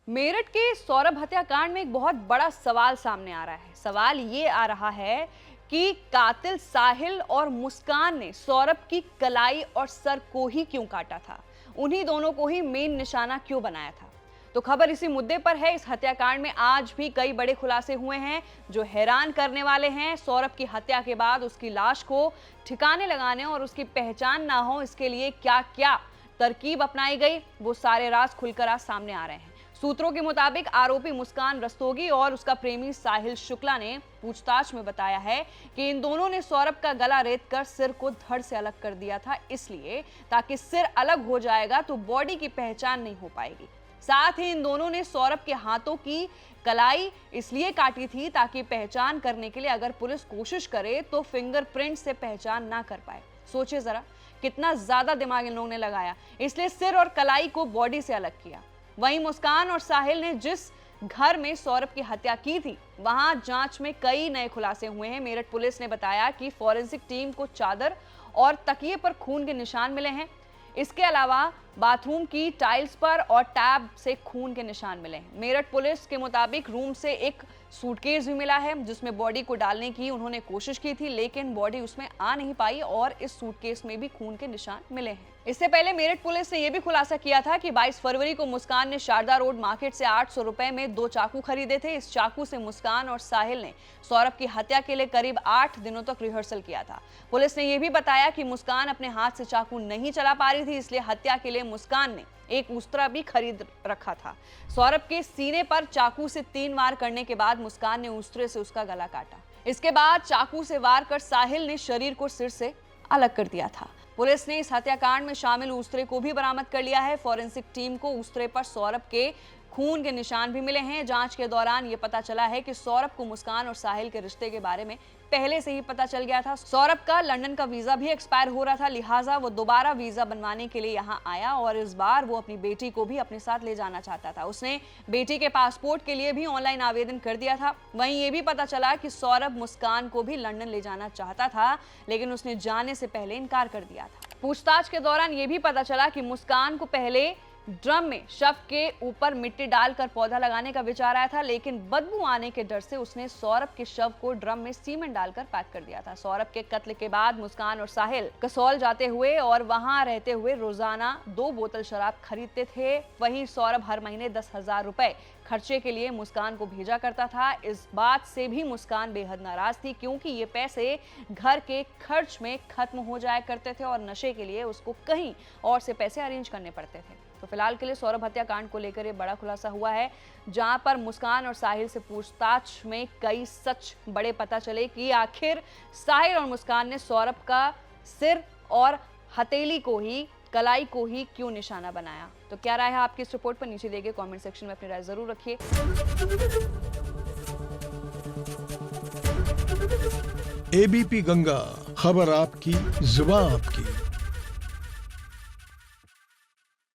मेरठ के सौरभ हत्याकांड में एक बहुत बड़ा सवाल सामने आ रहा है। सवाल ये आ रहा है कि कातिल साहिल और मुस्कान ने सौरभ की कलाई और सर को ही क्यों काटा था, उन्हीं दोनों को ही मेन निशाना क्यों बनाया था। तो खबर इसी मुद्दे पर है। इस हत्याकांड में आज भी कई बड़े खुलासे हुए हैं जो हैरान करने वाले हैं। सौरभ की हत्या के बाद उसकी लाश को ठिकाने लगाने और उसकी पहचान ना हो, इसके लिए क्या क्या तरकीब अपनाई गई, वो सारे राज खुलकर आज सामने आ रहे हैं। सूत्रों के मुताबिक आरोपी मुस्कान रस्तोगी और उसका प्रेमी साहिल शुक्ला ने पूछताछ में बताया है कि इन दोनों ने सौरभ का गला रेतकर सिर को धड़ से अलग कर दिया था, इसलिए ताकि सिर अलग हो जाएगा तो बॉडी की पहचान नहीं हो पाएगी। साथ ही इन दोनों ने सौरभ के हाथों की कलाई इसलिए काटी थी ताकि पहचान करने के लिए अगर पुलिस कोशिश करे तो फिंगरप्रिंट से पहचान ना कर पाए। सोचिए जरा कितना ज्यादा दिमाग इन लोगों ने लगाया, इसलिए सिर और कलाई को बॉडी से अलग किया। वहीं मुस्कान और साहिल ने जिस घर में सौरभ की हत्या की थी, वहां जांच में कई नए खुलासे हुए हैं। मेरठ पुलिस ने बताया कि फॉरेंसिक टीम को चादर और तकिए पर खून के निशान मिले हैं। इसके अलावा बाथरूम की टाइल्स पर और टैब से खून के निशान मिले हैं। मेरठ पुलिस के मुताबिक रूम से एक सूटकेस भी मिला है जिसमें बॉडी को डालने की उन्होंने कोशिश की थी, लेकिन बॉडी उसमें आ नहीं पाई और इस सूटकेस में भी खून के निशान मिले हैं। इससे पहले मेरठ पुलिस ने यह भी खुलासा किया था कि 22 फरवरी को मुस्कान ने शारदा रोड मार्केट से 800 रुपए में 2 चाकू खरीदे थे। इस चाकू से मुस्कान और साहिल ने सौरभ की हत्या के लिए करीब 8 दिनों तक रिहर्सल किया था। पुलिस ने यह भी बताया कि मुस्कान अपने हाथ से चाकू नहीं चला पा रही थी, इसलिए हत्या के लिए मुस्कान ने एक उस्तरा भी खरीद रखा था। सौरभ के सीने पर चाकू से 3 वार करने के बाद मुस्कान ने उस्तरे से उसका गला काटा। इसके बाद चाकू से वार कर साहिल ने शरीर को सिर से अलग कर दिया था। पुलिस ने इस हत्याकांड में शामिल उस्तरे को भी बरामद कर लिया है। फॉरेंसिक टीम को उस्तरे पर सौरभ के खून के निशान भी मिले हैं। जांच के दौरान ये पता चला है कि सौरभ को मुस्कान और साहिल के रिश्ते के बारे में पहले से ही पता चल गया था। सौरभ का लंदन का वीजा भी एक्सपायर हो रहा था, लिहाजा वो दोबारा वीजा बनवाने के लिए यहाँ आया और इस बार वो अपनी बेटी को भी अपने साथ ले जाना चाहता था। उसने बेटी के पासपोर्ट के लिए भी ऑनलाइन आवेदन कर दिया था। वहीं ये भी पता चला कि सौरभ मुस्कान को भी लंदन ले जाना चाहता था, लेकिन उसने जाने से पहले इनकार कर दिया था। पूछताछ के दौरान ये भी पता चला कि मुस्कान को पहले ड्रम में शव के ऊपर मिट्टी डालकर पौधा लगाने का विचार आया था, लेकिन बदबू आने के डर से उसने सौरभ के शव को ड्रम में सीमेंट डालकर पैक कर दिया था। सौरभ के कत्ल के बाद मुस्कान और साहिल कसौल जाते हुए और वहां रहते हुए रोजाना 2 बोतल शराब खरीदते थे। वहीं सौरभ हर महीने 10,000 रुपए खर्चे के लिए मुस्कान को भेजा करता था। इस बात से भी मुस्कान बेहद नाराज थी, क्योंकि ये पैसे घर के खर्च में खत्म हो जाया करते थे और नशे के लिए उसको कहीं और से पैसे अरेंज करने पड़ते थे। तो फिलहाल के लिए सौरभ हत्याकांड को लेकर ये बड़ा खुलासा हुआ है, जहां पर मुस्कान और साहिल से पूछताछ में कई सच बड़े पता चले कि आखिर साहिल और मुस्कान ने सौरभ का सिर और हथेली को ही, कलाई को ही क्यों निशाना बनाया। तो क्या राय है आपकी इस रिपोर्ट पर, नीचे दिए गए कमेंट सेक्शन में अपनी राय जरूर रखिए। एबीपी गंगा, खबर आपकी, जुबान आपकी।